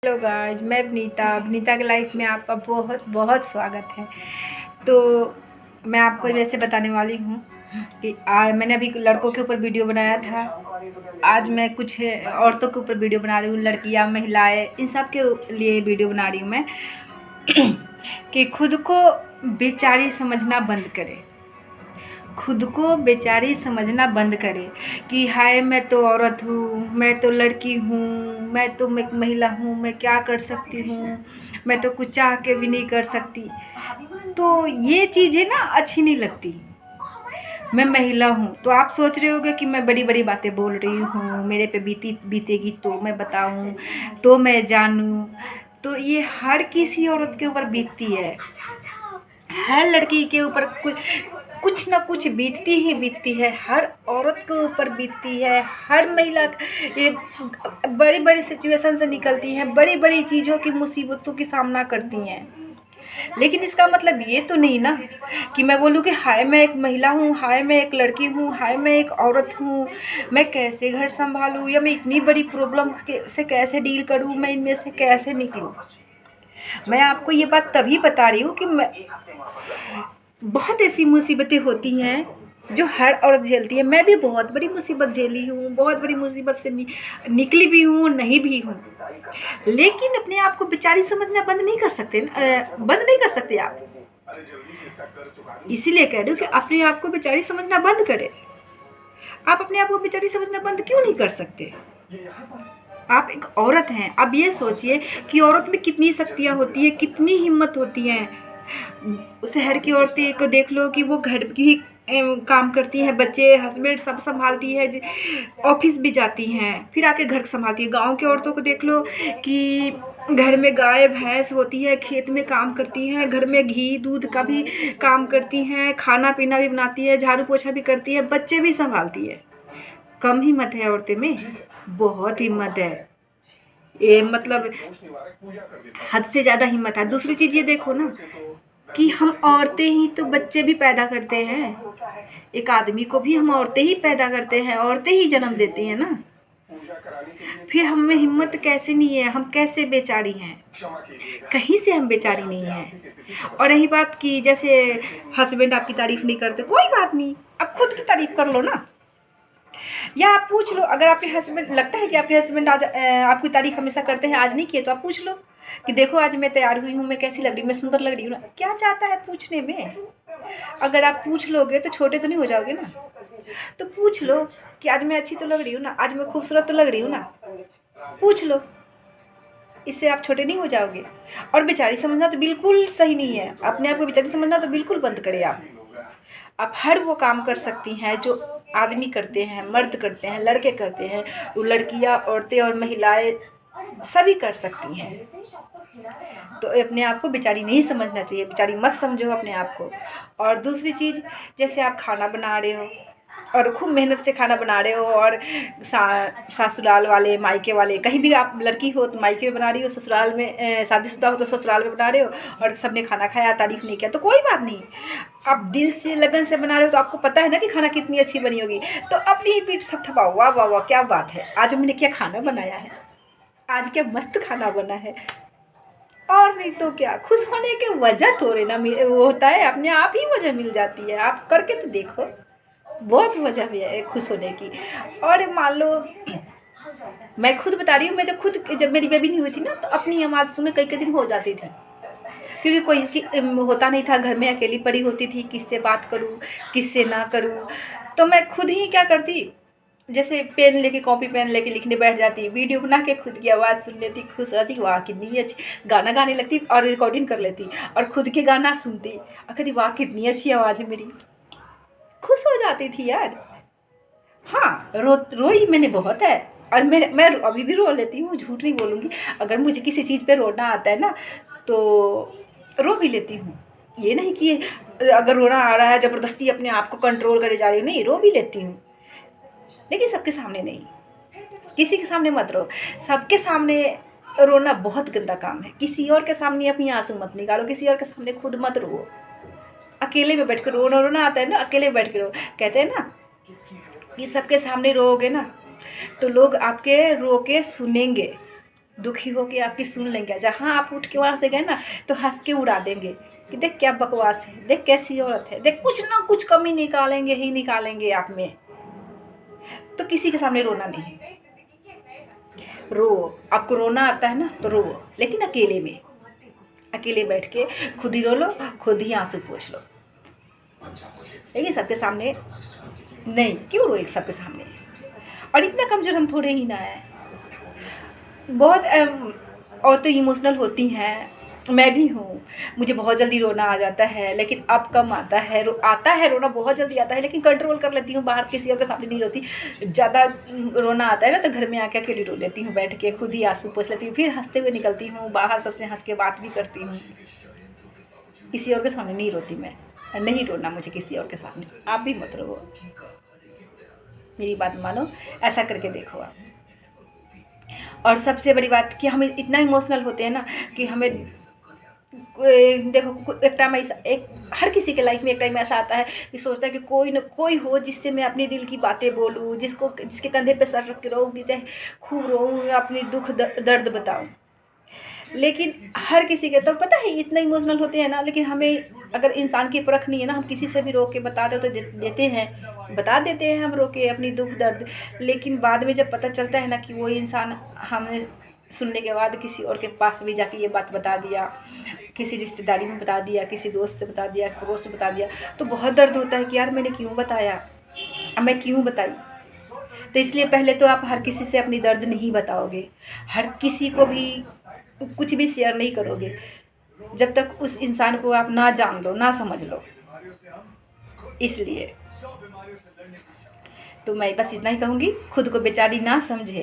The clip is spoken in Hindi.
हेलो गाइस, मैं विनीता के लाइफ में आपका बहुत बहुत स्वागत है। तो मैं आपको वैसे बताने वाली हूँ कि आज मैंने अभी लड़कों के ऊपर वीडियो बनाया था। आज मैं कुछ औरतों के ऊपर वीडियो बना रही हूँ, लड़कियाँ, महिलाएं, इन सब के लिए वीडियो बना रही हूँ मैं कि खुद को बेचारी समझना बंद करें। खुद को बेचारी समझना बंद करे कि हाय मैं तो औरत हूँ, मैं तो लड़की हूँ, मैं तो एक महिला हूँ, मैं क्या कर सकती हूँ, मैं तो कुछ चाह के भी नहीं कर सकती। तो ये चीज़ें ना अच्छी नहीं लगती। मैं महिला हूँ तो आप सोच रहे होगे कि मैं बड़ी बड़ी बातें बोल रही हूँ, मेरे पे बीतेगी तो मैं बताऊँ, तो मैं जानूँ। तो ये हर किसी औरत के ऊपर बीतती है, हर लड़की के ऊपर कुछ ना कुछ बीतती ही बीतती है, हर औरत के ऊपर बीतती है। हर महिला ये बड़ी बड़ी सिचुएशन से निकलती हैं, बड़ी बड़ी चीज़ों की मुसीबतों की सामना करती हैं। लेकिन इसका मतलब ये तो नहीं ना कि मैं बोलूँ कि हाय मैं एक महिला हूँ, हाय मैं एक लड़की हूँ, हाय मैं एक औरत हूँ, मैं कैसे घर संभालूँ, या मैं इतनी बड़ी प्रॉब्लम से कैसे डील करूँ, मैं इनमें से कैसे निकलूँ। मैं आपको ये बात तभी बता रही हूँ कि मैं बहुत ऐसी मुसीबतें होती हैं जो हर औरत झेलती है। मैं भी बहुत बड़ी मुसीबत झेली हूँ, बहुत बड़ी मुसीबत से निकली भी हूँ, नहीं भी हूँ। लेकिन अपने आप को बेचारी समझना बंद नहीं कर सकते, बंद नहीं कर सकते आप। इसीलिए कह रही हूँ कि अपने आप को बेचारी समझना बंद करें। आप अपने आप को बेचारी समझना बंद क्यों नहीं कर सकते? आप एक औरत हैं। अब ये सोचिए कि औरत में कितनी शक्तियाँ होती है, कितनी हिम्मत होती हैं। शहर की औरतें को देख लो कि वो घर की काम करती हैं, बच्चे हस्बैंड सब संभालती है, ऑफिस भी जाती हैं, फिर आके घर संभालती है। गांव की औरतों को देख लो कि घर में गाय भैंस होती है, खेत में काम करती हैं, घर में घी दूध का भी काम करती हैं, खाना पीना भी बनाती है, झाड़ू पोछा भी करती है, बच्चे भी संभालती है। कम हिम्मत है औरतें में? बहुत हिम्मत है। ये मतलब हद से ज़्यादा हिम्मत है। दूसरी चीज़ ये देखो ना कि हम औरतें ही तो बच्चे भी पैदा करते हैं। एक आदमी को भी हम औरतें ही पैदा करते हैं, औरतें ही जन्म देती हैं ना। फिर हमें हिम्मत कैसे नहीं है? हम कैसे बेचारी हैं? कहीं से हम बेचारी नहीं हैं। और रही बात की जैसे हस्बैंड आपकी तारीफ नहीं करते, कोई बात नहीं, अब खुद की तारीफ कर लो ना। या आप पूछ लो, अगर आपके हस्बैंड लगता है कि आपके हस्बैंड आज आपकी तारीफ हमेशा करते हैं, आज नहीं किए, तो आप पूछ लो कि देखो आज मैं तैयार हुई हूँ, मैं कैसी लग रही हूँ, मैं सुंदर लग रही हूँ ना। क्या चाहता है पूछने में? अगर आप पूछ लोगे तो छोटे तो नहीं हो जाओगे ना। तो पूछ लो कि आज मैं अच्छी तो लग रही हूँ ना, आज मैं खूबसूरत तो लग रही हूँ ना। पूछ लो, इससे आप छोटे नहीं हो जाओगे। और बेचारी समझना तो बिल्कुल सही नहीं है। अपने आप को बेचारी समझना तो बिल्कुल बंद करें आप हर वो काम कर सकती हैं जो आदमी करते हैं, मर्द करते हैं, लड़के करते हैं। वो लड़कियां, औरतें और महिलाएं सभी कर सकती हैं। तो अपने आप को बेचारी नहीं समझना चाहिए, बेचारी मत समझो अपने आप को। और दूसरी चीज़, जैसे आप खाना बना रहे हो और खूब मेहनत से खाना बना रहे हो, और ससुराल वाले, मायके वाले, कहीं भी आप लड़की हो तो मायके में बना रही हो, ससुराल में शादीशुदा हो तो ससुराल में बना रहे हो, और सबने खाना खाया, तारीफ नहीं किया, तो कोई बात नहीं। आप दिल से लगन से बना रहे हो तो आपको पता है ना कि खाना कितनी अच्छी बनी होगी। तो अपनी ही पीठ थपथपाओ, वाह वाह वाह क्या बात है, आज मैंने क्या खाना बनाया है, आज क्या मस्त खाना बना है। और नहीं तो क्या, खुश होने की वजह थोड़े ना वो होता है, अपने आप ही वजह मिल जाती है। आप करके तो देखो, बहुत वजह भी है खुश होने की। और मान लो मैं खुद बता रही हूँ, मैं जब मेरी बेबी नहीं हुई थी ना, तो अपनी आवाज़ सुने कई कई दिन हो जाती थी, क्योंकि होता नहीं था घर में, अकेली पड़ी होती थी, किससे बात करूँ, किससे ना करूँ। तो मैं खुद ही क्या करती, जैसे पेन लेके, कॉपी पेन लेके लिखने बैठ जाती, वीडियो बना के खुद की आवाज़ सुन लेती, खुश रहती, वाह कितनी अच्छी, गाना गाने लगती और रिकॉर्डिंग कर लेती, और खुद के गाना सुनती और कहती वाह कितनी अच्छी आवाज़ है मेरी। खुश हो जाती थी यार। हाँ, रोई मैंने बहुत है, और मैं अभी भी रो लेती हूँ, झूठ नहीं बोलूँगी। अगर मुझे किसी चीज़ पे रोना आता है ना, तो रो भी लेती हूँ। ये नहीं कि अगर रोना आ रहा है ज़बरदस्ती अपने आप को कंट्रोल करे जा रही हूँ, नहीं, रो भी लेती हूँ, लेकिन सबके सामने नहीं। किसी के सामने मत रो। सबके सामने रोना बहुत गंदा काम है। किसी और के सामने अपनी आंसू मत निकालो, किसी और के सामने खुद मत रो। अकेले में बैठ कर रोना आता है ना, अकेले में बैठ के रो। कहते हैं ना कि सबके सामने रोओगे ना तो लोग आपके रो के सुनेंगे, दुखी होके आपकी सुन लेंगे। जहाँ आप उठ के वहाँ से गए ना तो हंस के उड़ा देंगे कि देख क्या बकवास है, देख कैसी औरत है, देख कुछ ना कुछ कमी निकालेंगे ही निकालेंगे आप में। तो किसी के सामने रोना नहीं। रो, आपको रोना आता है ना तो रो, लेकिन अकेले में, अकेले बैठ के खुद ही रो लो, खुद ही आंसू पोंछ लो, लेकिन सबके सामने नहीं। क्यों रोए सबके सामने? और इतना कमजोर हम थोड़े ही ना है। बहुत औरतें इमोशनल होती हैं, मैं भी हूँ। मुझे बहुत जल्दी रोना आ जाता है, लेकिन अब कम आता है। आता है रोना, बहुत जल्दी आता है, लेकिन कंट्रोल कर लेती हूँ। बाहर किसी और के सामने नहीं रोती। ज़्यादा रोना आता है ना तो घर में आके अकेली रो लेती हूँ, बैठ के खुद ही आंसू पोंछ लेती हूँ, फिर हंसते हुए निकलती हूँ बाहर, सबसे हंस के बात भी करती हूँ। किसी और के सामने नहीं रोती मैं, नहीं रोना मुझे किसी और के सामने। आप भी मत रो, मेरी बात मानो, ऐसा करके देखो आप। और सबसे बड़ी बात कि हम इतना इमोशनल होते हैं ना कि हमें देखो एक टाइम ऐसा, एक हर किसी के लाइफ में एक टाइम ऐसा आता है कि सोचता है कि कोई न कोई हो जिससे मैं अपने दिल की बातें बोलूँ, जिसके कंधे पे सर रख के रहूँगी, चाहे खूब रोऊँ, अपनी दुख दर्द बताऊँ। लेकिन हर किसी के तो पता है इतना इमोशनल होते हैं ना, लेकिन हमें अगर इंसान की परख नहीं है ना, हम किसी से भी रो के बता दे तो देते हैं, बता देते हैं हम रो के अपनी दुख दर्द। लेकिन बाद में जब पता चलता है ना कि वो इंसान हमने सुनने के बाद किसी और के पास भी जाके ये बात बता दिया, किसी रिश्तेदारी में बता दिया, किसी दोस्त से बता दिया, पड़ोस से बता दिया, तो बहुत दर्द होता है कि यार मैंने क्यों बताया, अब मैं क्यों बताई। तो इसलिए पहले तो आप हर किसी से अपनी दर्द नहीं बताओगे, हर किसी को भी कुछ भी शेयर नहीं करोगे जब तक उस इंसान को आप ना जान लो, ना समझ लो। इसलिए तो मैं बस इतना ही कहूँगी, खुद को बेचारी ना समझे,